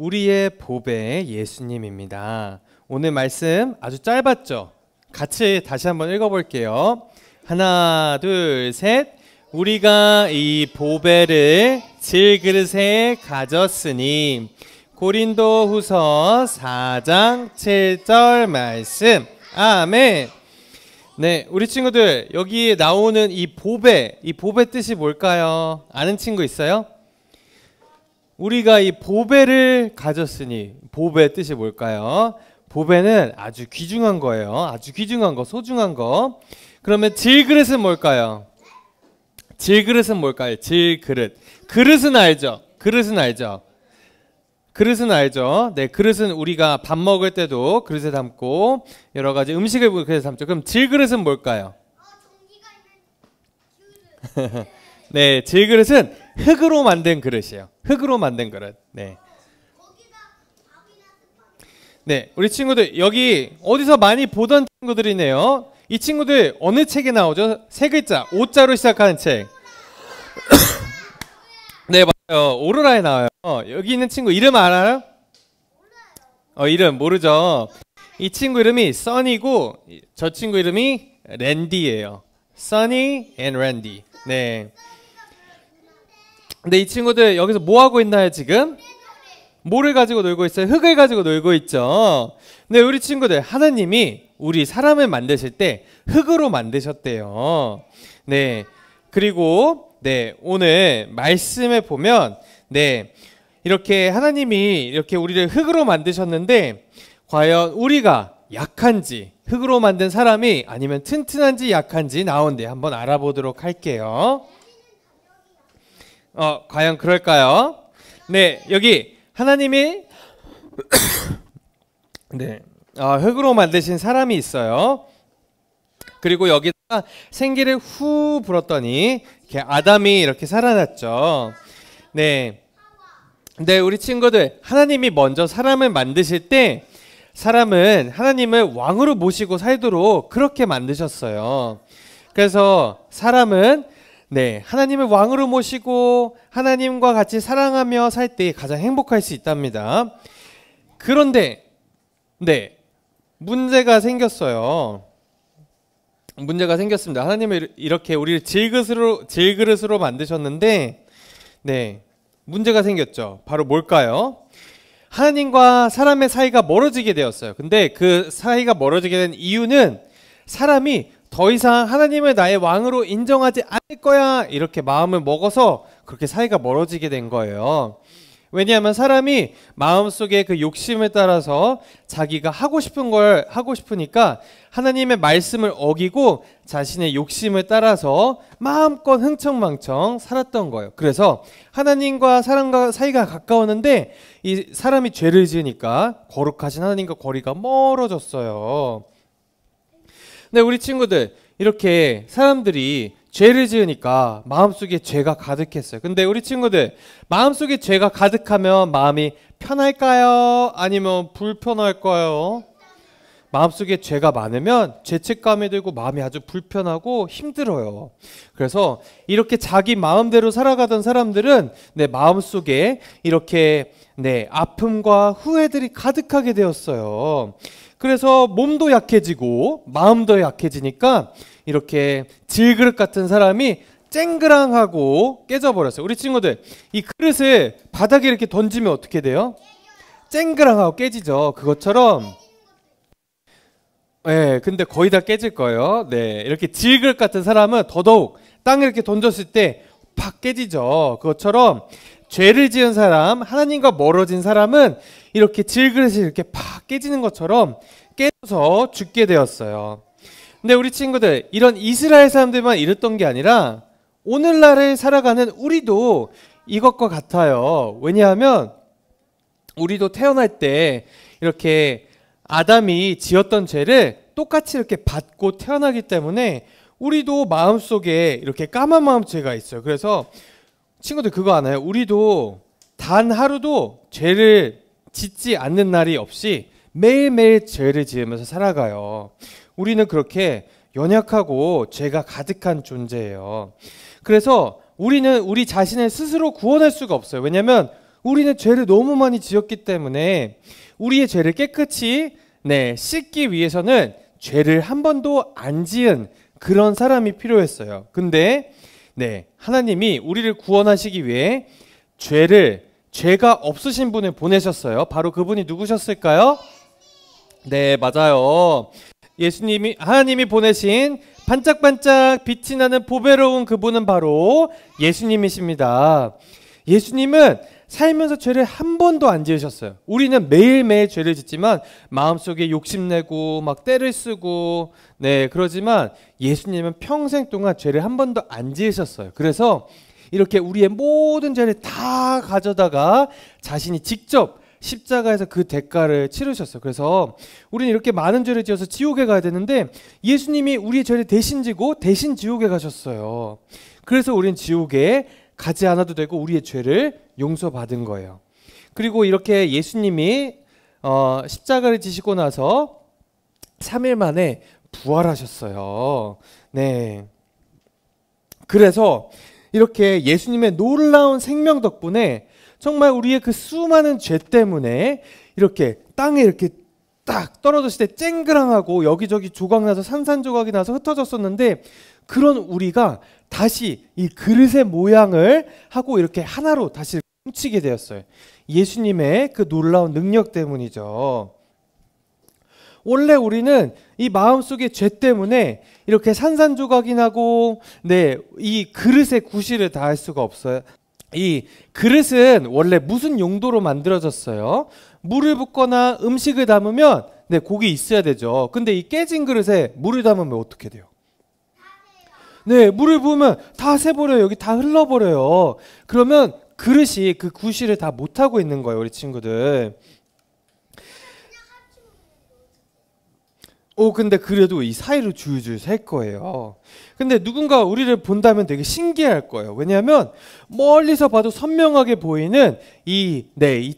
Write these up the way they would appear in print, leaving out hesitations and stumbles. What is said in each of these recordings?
우리의 보배 예수님입니다. 오늘 말씀 아주 짧았죠? 같이 다시 한번 읽어볼게요. 하나, 둘, 셋. 우리가 이 보배를 질그릇에 가졌으니. 고린도후서 4장 7절 말씀. 아멘. 네, 우리 친구들 여기 나오는 이 보배 뜻이 뭘까요? 아는 친구 있어요? 우리가 이 보배를 가졌으니, 보배 뜻이 뭘까요? 보배는 아주 귀중한 거예요. 아주 귀중한 거, 소중한 거. 그러면 질그릇은 뭘까요? 질그릇은 뭘까요? 질그릇. 그릇은 알죠? 그릇은 알죠? 그릇은 알죠? 네, 그릇은 우리가 밥 먹을 때도 그릇에 담고 여러 가지 음식을 그릇에 담죠. 그럼 질그릇은 뭘까요? 네, 질그릇은 흙으로 만든 그릇이에요. 흙으로 만든 그릇. 네. 네, 우리 친구들 여기 어디서 많이 보던 친구들이네요. 이 친구들 어느 책에 나오죠? 세 글자, 오자로 시작하는 책. 네, 맞아요. 오로라에 나와요. 여기 있는 친구 이름 알아요? 이름 모르죠. 이 친구 이름이 써니고 저 친구 이름이 랜디예요. 써니 앤 랜디. 네. 근데 이 친구들 여기서 뭐 하고 있나요, 지금? 뭐를 가지고 놀고 있어요? 흙을 가지고 놀고 있죠. 네, 우리 친구들 하나님이 우리 사람을 만드실 때 흙으로 만드셨대요. 네. 그리고 네, 오늘 말씀에 보면 네, 이렇게 하나님이 이렇게 우리를 흙으로 만드셨는데 과연 우리가 약한지, 흙으로 만든 사람이 아니면 튼튼한지 약한지 나온데 한번 알아보도록 할게요. 과연 그럴까요? 네, 여기 하나님이 네, 흙으로 만드신 사람이 있어요. 그리고 여기다가 생기를 후 불었더니 이렇게 아담이 이렇게 살아났죠. 네, 네, 우리 친구들 하나님이 먼저 사람을 만드실 때 사람은 하나님을 왕으로 모시고 살도록 그렇게 만드셨어요. 그래서 사람은 네, 하나님을 왕으로 모시고 하나님과 같이 사랑하며 살 때 가장 행복할 수 있답니다. 그런데 네, 문제가 생겼어요. 문제가 생겼습니다. 하나님을 이렇게 우리를 질그릇으로 만드셨는데 네, 문제가 생겼죠. 바로 뭘까요? 하나님과 사람의 사이가 멀어지게 되었어요. 근데 그 사이가 멀어지게 된 이유는 사람이 더 이상 하나님을 나의 왕으로 인정하지 않을 거야 이렇게 마음을 먹어서 그렇게 사이가 멀어지게 된 거예요. 왜냐하면 사람이 마음속에 그 욕심을 따라서 자기가 하고 싶은 걸 하고 싶으니까 하나님의 말씀을 어기고 자신의 욕심을 따라서 마음껏 흥청망청 살았던 거예요. 그래서 하나님과 사람과 사이가 가까웠는데 이 사람이 죄를 지으니까 거룩하신 하나님과 거리가 멀어졌어요. 네, 우리 친구들 이렇게 사람들이 죄를 지으니까 마음속에 죄가 가득했어요. 근데 우리 친구들 마음속에 죄가 가득하면 마음이 편할까요? 아니면 불편할까요? 마음속에 죄가 많으면 죄책감이 들고 마음이 아주 불편하고 힘들어요. 그래서 이렇게 자기 마음대로 살아가던 사람들은 내 마음속에 이렇게 아픔과 후회들이 가득하게 되었어요. 그래서 몸도 약해지고 마음도 약해지니까 이렇게 질그릇 같은 사람이 쨍그랑하고 깨져버렸어요. 우리 친구들 이 그릇을 바닥에 이렇게 던지면 어떻게 돼요? 쨍그랑하고 깨지죠. 그것처럼 네, 근데 거의 다 깨질 거예요. 네, 이렇게 질그릇 같은 사람은 더더욱 땅에 이렇게 던졌을 때 팍 깨지죠. 그것처럼 죄를 지은 사람, 하나님과 멀어진 사람은 이렇게 질그릇이 이렇게 팍 깨지는 것처럼 깨져서 죽게 되었어요. 근데 우리 친구들 이런 이스라엘 사람들만 이랬던 게 아니라 오늘날을 살아가는 우리도 이것과 같아요. 왜냐하면 우리도 태어날 때 이렇게 아담이 지었던 죄를 똑같이 이렇게 받고 태어나기 때문에 우리도 마음속에 이렇게 까만 마음 죄가 있어요. 그래서 친구들 그거 아나요? 우리도 단 하루도 죄를 짓지 않는 날이 없이 매일매일 죄를 지으면서 살아가요. 우리는 그렇게 연약하고 죄가 가득한 존재예요. 그래서 우리는 우리 자신을 스스로 구원할 수가 없어요. 왜냐하면 우리는 죄를 너무 많이 지었기 때문에 우리의 죄를 깨끗이 씻기 위해서는 죄를 한 번도 안 지은 그런 사람이 필요했어요. 근데 하나님이 우리를 구원하시기 위해 죄가 없으신 분을 보내셨어요. 바로 그분이 누구셨을까요? 네, 맞아요. 하나님이 보내신 반짝반짝 빛이 나는 보배로운 그분은 바로 예수님이십니다. 예수님은 살면서 죄를 한 번도 안 지으셨어요. 우리는 매일매일 죄를 짓지만 마음속에 욕심내고 막 때를 쓰고 그러지만 예수님은 평생 동안 죄를 한 번도 안 지으셨어요. 그래서 이렇게 우리의 모든 죄를 다 가져다가 자신이 직접 십자가에서 그 대가를 치르셨어요. 그래서 우리는 이렇게 많은 죄를 지어서 지옥에 가야 되는데 예수님이 우리의 죄를 대신 지고 대신 지옥에 가셨어요. 그래서 우리는 지옥에 가지 않아도 되고 우리의 죄를 용서받은 거예요. 그리고 이렇게 예수님이 십자가를 지시고 나서 3일 만에 부활하셨어요. 그래서 이렇게 예수님의 놀라운 생명 덕분에 정말 우리의 그 수많은 죄 때문에 이렇게 땅에 이렇게 딱 떨어졌을 때 쨍그랑하고 여기저기 조각나서 산산조각이 나서 흩어졌었는데 그런 우리가 다시 이 그릇의 모양을 하고 이렇게 하나로 다시 뭉치게 되었어요. 예수님의 그 놀라운 능력 때문이죠. 원래 우리는 이 마음속의 죄 때문에 이렇게 산산조각이 나고 이 그릇의 구실을 다할 수가 없어요. 이 그릇은 원래 무슨 용도로 만들어졌어요? 물을 붓거나 음식을 담으면 고기 있어야 되죠. 근데 이 깨진 그릇에 물을 담으면 어떻게 돼요? 물을 부으면 다 새버려요. 여기 다 흘러버려요. 그러면 그릇이 그 구실을 다 못하고 있는 거예요. 우리 친구들. 근데 그래도 이 사이로 줄줄 셀 거예요. 근데 누군가 우리를 본다면 되게 신기할 거예요. 왜냐하면 멀리서 봐도 선명하게 보이는 이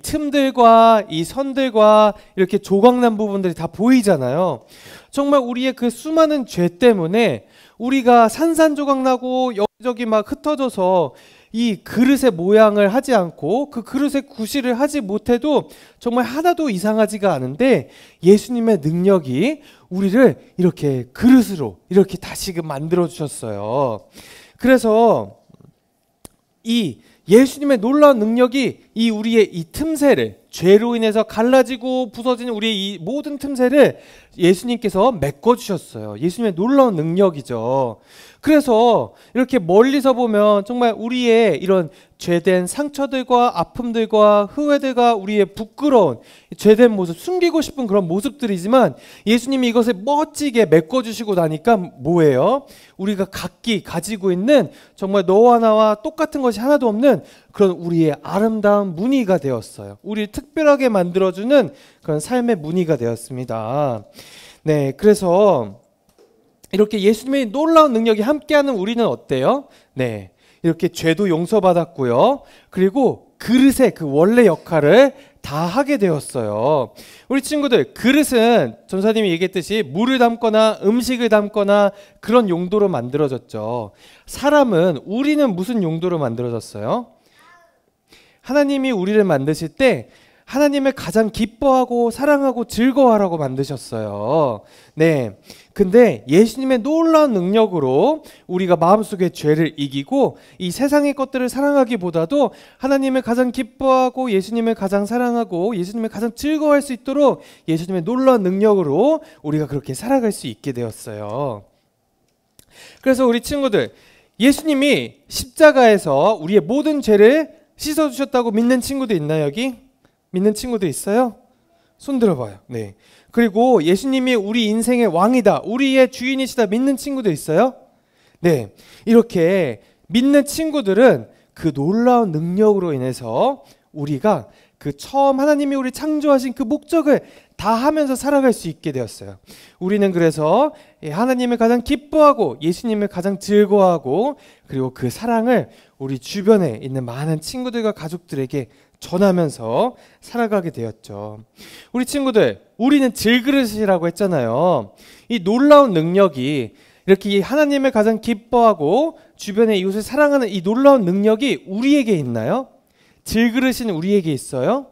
틈들과 이 선들과 이렇게 조각난 부분들이 다 보이잖아요. 정말 우리의 그 수많은 죄 때문에 우리가 산산조각 나고 여기저기 막 흩어져서 이 그릇의 모양을 하지 않고 그 그릇의 구실을 하지 못해도 정말 하나도 이상하지가 않은데 예수님의 능력이 우리를 이렇게 그릇으로 이렇게 다시금 만들어 주셨어요. 그래서 이 예수님의 놀라운 능력이 이 우리의 이 틈새를 죄로 인해서 갈라지고 부서지는 우리의 이 모든 틈새를 예수님께서 메꿔주셨어요. 예수님의 놀라운 능력이죠. 그래서 이렇게 멀리서 보면 정말 우리의 이런 죄된 상처들과 아픔들과 후회들과 우리의 부끄러운 죄된 모습, 숨기고 싶은 그런 모습들이지만 예수님이 이것을 멋지게 메꿔주시고 나니까 뭐예요? 우리가 각기 가지고 있는 정말 너와 나와 똑같은 것이 하나도 없는 그런 우리의 아름다운 무늬가 되었어요. 우리를 특별하게 만들어주는 그런 삶의 무늬가 되었습니다. 그래서 이렇게 예수님의 놀라운 능력이 함께하는 우리는 어때요? 이렇게 죄도 용서받았고요. 그리고 그릇의 그 원래 역할을 다 하게 되었어요. 우리 친구들, 그릇은 전사님이 얘기했듯이 물을 담거나 음식을 담거나 그런 용도로 만들어졌죠. 사람은, 우리는 무슨 용도로 만들어졌어요? 하나님이 우리를 만드실 때 하나님을 가장 기뻐하고 사랑하고 즐거워하라고 만드셨어요. 근데 예수님의 놀라운 능력으로 우리가 마음속의 죄를 이기고 이 세상의 것들을 사랑하기보다도 하나님을 가장 기뻐하고 예수님을 가장 사랑하고 예수님을 가장 즐거워할 수 있도록 예수님의 놀라운 능력으로 우리가 그렇게 살아갈 수 있게 되었어요. 그래서 우리 친구들, 예수님이 십자가에서 우리의 모든 죄를 씻어주셨다고 믿는 친구들 있나요, 여기? 믿는 친구들 있어요? 손 들어봐요. 그리고 예수님이 우리 인생의 왕이다, 우리의 주인이시다 믿는 친구들 있어요? 이렇게 믿는 친구들은 그 놀라운 능력으로 인해서 우리가 그 처음 하나님이 우리 창조하신 그 목적을 다 하면서 살아갈 수 있게 되었어요. 우리는 그래서 하나님을 가장 기뻐하고 예수님을 가장 즐거워하고 그리고 그 사랑을 우리 주변에 있는 많은 친구들과 가족들에게 전하면서 살아가게 되었죠. 우리 친구들, 우리는 질그릇이라고 했잖아요. 이 놀라운 능력이 이렇게 하나님을 가장 기뻐하고 주변의 이웃을 사랑하는 이 놀라운 능력이 우리에게 있나요? 질그릇은 우리에게 있어요?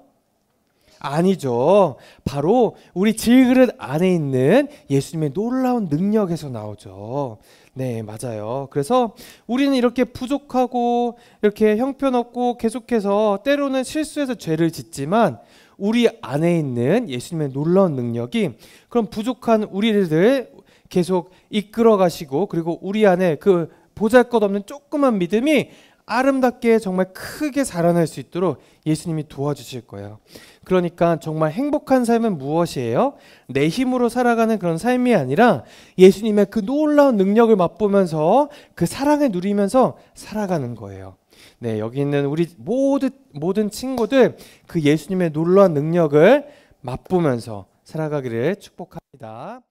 아니죠. 바로 우리 질그릇 안에 있는 예수님의 놀라운 능력에서 나오죠. 네, 맞아요. 그래서 우리는 이렇게 부족하고 이렇게 형편없고 계속해서 때로는 실수해서 죄를 짓지만 우리 안에 있는 예수님의 놀라운 능력이 그런 부족한 우리를 계속 이끌어 가시고, 그리고 우리 안에 그 보잘것없는 조그만 믿음이 아름답게 정말 크게 자라날 수 있도록 예수님이 도와주실 거예요. 그러니까 정말 행복한 삶은 무엇이에요? 내 힘으로 살아가는 그런 삶이 아니라 예수님의 그 놀라운 능력을 맛보면서 그 사랑을 누리면서 살아가는 거예요. 네, 여기 있는 우리 모든 친구들 그 예수님의 놀라운 능력을 맛보면서 살아가기를 축복합니다.